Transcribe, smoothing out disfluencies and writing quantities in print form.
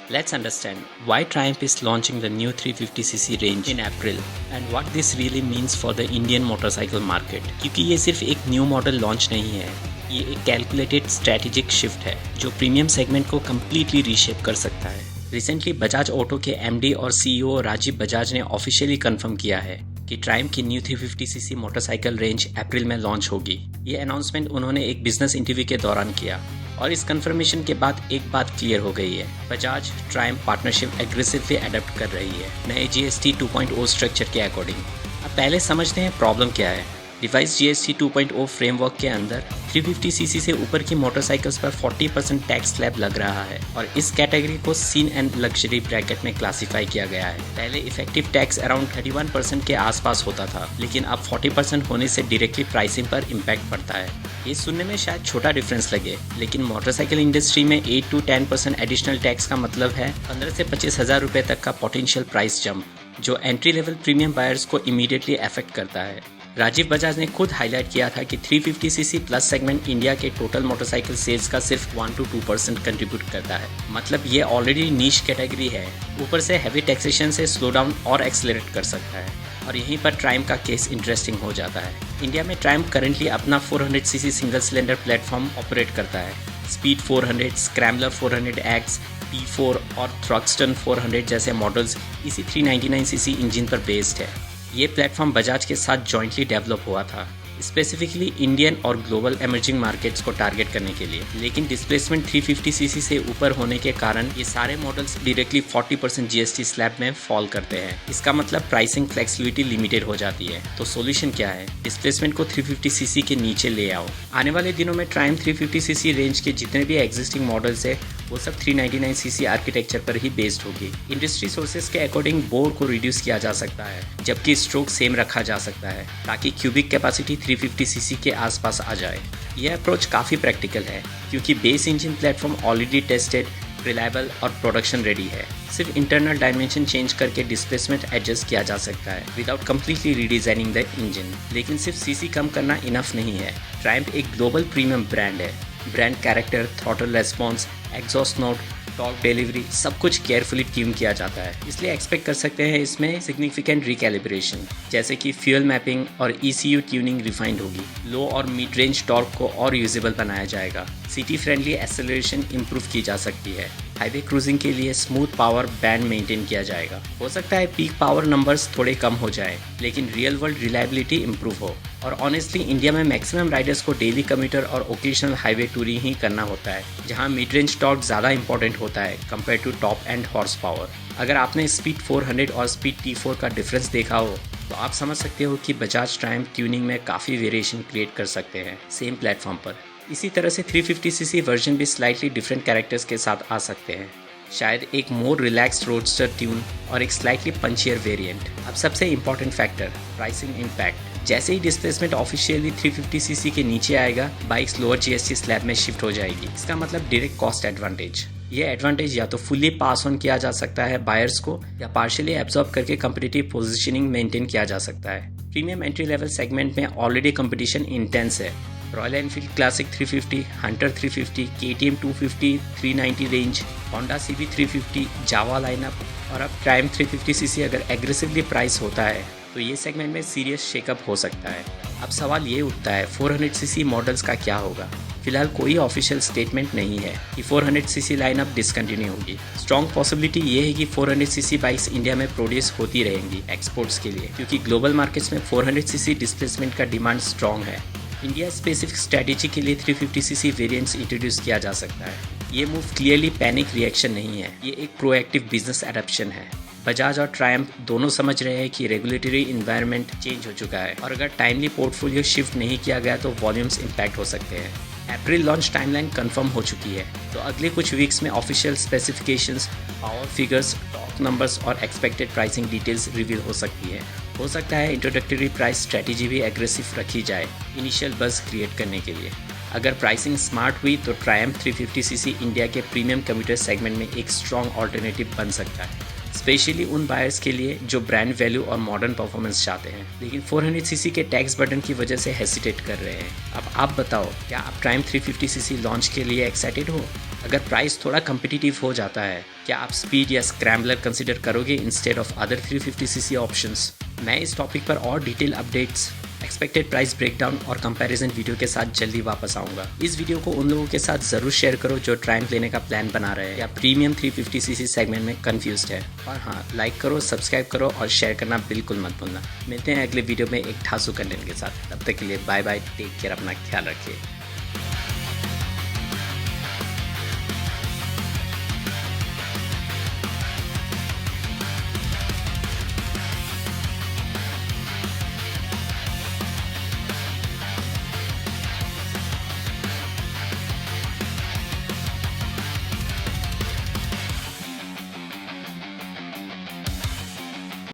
Let's understand why Triumph is launching the new 350cc range in April and what this really means for the Indian motorcycle market. क्योंकि ये सिर्फ एक new model launch नहीं है, ये एक calculated strategic shift है जो प्रीमियम सेगमेंट को कम्प्लीटली रीशेप कर सकता है। रिसेंटली बजाज ऑटो के एमडी और सीईओ राजीव बजाज ने ऑफिशियली कंफर्म किया है कि ट्रायम्फ की न्यू 350cc मोटरसाइकिल रेंज अप्रैल में लॉन्च होगी। ये अनाउंसमेंट उन्होंने एक बिजनेस इंटरव्यू के दौरान किया और इस कंफर्मेशन के बाद एक बात क्लियर हो गई है, Bajaj Triumph partnership aggressively adopt कर रही है नए जीएसटी 2.0 स्ट्रक्चर के अकॉर्डिंग। अब पहले समझते हैं प्रॉब्लम क्या है। डिवाइस जीएसटी 2.0 फ्रेमवर्क के अंदर 350cc से ऊपर की मोटरसाइकिल्स पर 40% टैक्स स्लैब लग रहा है और इस कैटेगरी को सीन एंड लग्जरी ब्रैकेट में क्लासिफाई किया गया है। पहले इफेक्टिव टैक्स अराउंड 31% के आसपास होता था, लेकिन अब 40% होने से डायरेक्टली प्राइसिंग पर इम्पैक्ट पड़ता है। ये सुनने में शायद छोटा डिफरेंस लगे, लेकिन मोटरसाइकिल इंडस्ट्री में 8 to 10% एडिशनल टैक्स का मतलब है 15 से 25 हज़ार रुपये तक का पोटेंशियल प्राइस जंप, जो एंट्री लेवल प्रीमियम बायर्स को इमीडिएटली अफेक्ट करता है। राजीव बजाज ने खुद हाईलाइट किया था कि 350cc प्लस सेगमेंट इंडिया के टोटल मोटरसाइकिल सेल्स का सिर्फ 1 to 2% कंट्रीब्यूट करता है। मतलब ये ऑलरेडी नीश कैटेगरी है, ऊपर से हैवी टैक्सेशन से स्लो डाउन और एक्सेलरेट कर सकता है। और यहीं पर ट्रायम्फ का केस इंटरेस्टिंग हो जाता है। इंडिया में ट्रायम्फ करंटली अपना 400cc single cylinder platform operate करता है। स्पीड 400, स्क्रैम्बलर 400X, P4 और थ्रक्स्टन 400 जैसे मॉडल्स इसी 399cc इंजन पर बेस्ड है। ये प्लेटफॉर्म बजाज के साथ जॉइंटली डेवलप हुआ था, स्पेसिफिकली इंडियन और ग्लोबल एमर्जिंग मार्केट्स को टारगेट करने के लिए। लेकिन डिस्प्लेसमेंट 350cc से ऊपर होने के कारण ये सारे मॉडल्स डायरेक्टली 40% जीएसटी स्लैब में फॉल करते हैं। इसका मतलब प्राइसिंग फ्लेक्सिबिलिटी लिमिटेड हो जाती है। तो सॉल्यूशन क्या है? डिस्प्लेसमेंट को 350cc के नीचे ले आओ। आने वाले दिनों में ट्रायम्फ 350cc रेंज के जितने भी एग्जिस्टिंग मॉडल्स है वो सब 399cc आर्किटेक्चर पर ही बेस्ड होगी। इंडस्ट्री सोर्सेज के अकॉर्डिंग बोर्ड को रिड्यूस किया जा सकता है, जबकि स्ट्रोक सेम रखा जा सकता है ताकि क्यूबिक कैपेसिटी 350cc के आसपास आ जाए। यह अप्रोच काफ़ी प्रैक्टिकल है क्योंकि base engine platform already tested, reliable और प्रोडक्शन रेडी है। सिर्फ इंटरनल डायमेंशन चेंज करके डिस्प्लेसमेंट एडजस्ट किया जा सकता है without completely redesigning the engine. लेकिन सिर्फ सीसी कम करना इनफ नहीं है। ट्रायम्फ एक ग्लोबल प्रीमियम ब्रांड है। Brand character, throttle response, exhaust note, torque delivery सब कुछ केयरफुली ट्यून किया जाता है। इसलिए एक्सपेक्ट कर सकते हैं इसमें सिग्निफिकेंट रिकैलिब्रेशन, जैसे कि फ्यूल मैपिंग और ECU ट्यूनिंग रिफाइंड होगी। लो और मिड रेंज टॉर्क को और यूजेबल बनाया जाएगा। सिटी फ्रेंडली एक्सेलरेशन इंप्रूव की जा सकती है। हाईवे क्रूजिंग के लिए स्मूथ पावर बैंड मेंटेन किया जाएगा। हो सकता है पीक पावर नंबर्स थोड़े कम हो जाए, लेकिन रियल वर्ल्ड रिलायबिलिटी इंप्रूव हो। और ऑनेस्टली इंडिया में मैक्सिमम राइडर्स को डेली कम्यूटर और ओकेजनल हाईवे टूरिंग ही करना होता है, जहां मिड रेंज टॉर्क ज़्यादा इंपॉर्टेंट होता है compare to top end horse power. अगर आपने स्पीड 400 और स्पीड T4 का डिफरेंस देखा हो तो आप समझ सकते हो कि बजाज ट्रायम्फ ट्यूनिंग में काफ़ी वेरिएशन क्रिएट कर सकते हैं सेम प्लेटफॉर्म पर। इसी तरह से 350cc वर्जन भी स्लाइटली डिफरेंट कैरेक्टर्स के साथ आ सकते हैं, शायद एक मोर रिलैक्स्ड रोडस्टर ट्यून और एक स्लाइटली पंचियर वेरिएंट। अब सबसे इंपॉर्टेंट फैक्टर, प्राइसिंग इम्पैक्ट। जैसे ही डिस्प्लेसमेंट ऑफिशियली 350cc के नीचे आएगा, बाइक्स लोअर जीएसटी स्लैब में शिफ्ट हो जाएगी। इसका मतलब डायरेक्ट कॉस्ट एडवांटेज। ये एडवांटेज या तो फुल्ली पास ऑन किया जा सकता है बायर्स को, या पार्शियली एब्जॉर्ब करके कंपटीटिव पोजीशनिंग मेंटेन किया जा सकता है। प्रीमियम एंट्री लेवल सेगमेंट में ऑलरेडी कंपटीशन इंटेंस है। Royal Enfield classic 350, Hunter 350, KTM 250, 390 range, Honda CB 350, जावा लाइनअप और अब ट्रायम्फ 350cc अगर एग्रेसिवली प्राइस होता है तो ये सेगमेंट में सीरियस शेकअप हो सकता है। अब सवाल ये उठता है 400cc मॉडल्स का क्या होगा? फिलहाल कोई ऑफिशियल स्टेटमेंट नहीं है कि 400cc लाइनअप डिसकंटिन्यू होगी। स्ट्रॉन्ग पॉसिबिलिटी ये है कि 400cc बाइक्स इंडिया में प्रोड्यूस होती रहेंगी एक्सपोर्ट्स के लिए, क्योंकि ग्लोबल मार्केट्स में 400cc डिस्प्लेसमेंट का डिमांड स्ट्रॉन्ग है। इंडिया स्पेसिफिक स्ट्रैटेजी के लिए 350cc वेरिएंट्स इंट्रोड्यूस किया जा सकता है। ये मूव क्लियरली पैनिक रिएक्शन नहीं है, ये एक प्रोएक्टिव बिजनेस एडप्शन है। बजाज और ट्रायम्फ दोनों समझ रहे हैं कि रेगुलेटरी इन्वायरमेंट चेंज हो चुका है और अगर टाइमली पोर्टफोलियो शिफ्ट नहीं किया गया तो वॉल्यूम्स इम्पैक्ट हो सकते हैं। अप्रैल लॉन्च टाइमलाइन कंफर्म हो चुकी है, तो अगले कुछ वीक्स में official specifications, power figures, top numbers और एक्सपेक्टेड प्राइसिंग डिटेल्स रिवील हो सकती है। हो सकता है इंट्रोडक्टरी प्राइस स्ट्रेटेजी भी एग्रेसिव रखी जाए इनिशियल बज़ क्रिएट करने के लिए। अगर प्राइसिंग स्मार्ट हुई तो ट्रायम्फ 350cc इंडिया के प्रीमियम कम्यूटर सेगमेंट में एक स्ट्रॉन्ग ऑल्टरनेटिव बन सकता है, स्पेशली उन बायर्स के लिए जो ब्रांड वैल्यू और मॉडर्न परफॉर्मेंस चाहते हैं, लेकिन 400cc के टैक्स बर्डन की वजह से हेसिटेट कर रहे हैं। अब आप बताओ, क्या आप ट्रायम्फ 350cc लॉन्च के लिए एक्साइटेड हो? अगर प्राइस थोड़ा कम्पिटिटिव हो जाता है, क्या आप स्पीड या स्क्रैम्बलर कंसिडर करोगे instead of other 350cc options? मैं इस टॉपिक पर और detail updates, expected price breakdown और कंपैरिजन वीडियो के साथ जल्दी वापस आऊँगा। इस वीडियो को उन लोगों के साथ ज़रूर शेयर करो जो ट्रायम्फ लेने का प्लान बना रहे हैं या प्रीमियम 350cc सेगमेंट में कन्फ्यूज्ड है। और हाँ, लाइक करो, सब्सक्राइब करो और शेयर करना बिल्कुल मत भूलना। मिलते हैं अगले वीडियो में एक ठासू कंटेंट के साथ। तब तक के लिए बाय बाय, टेक केयर, अपना ख्याल रखिए।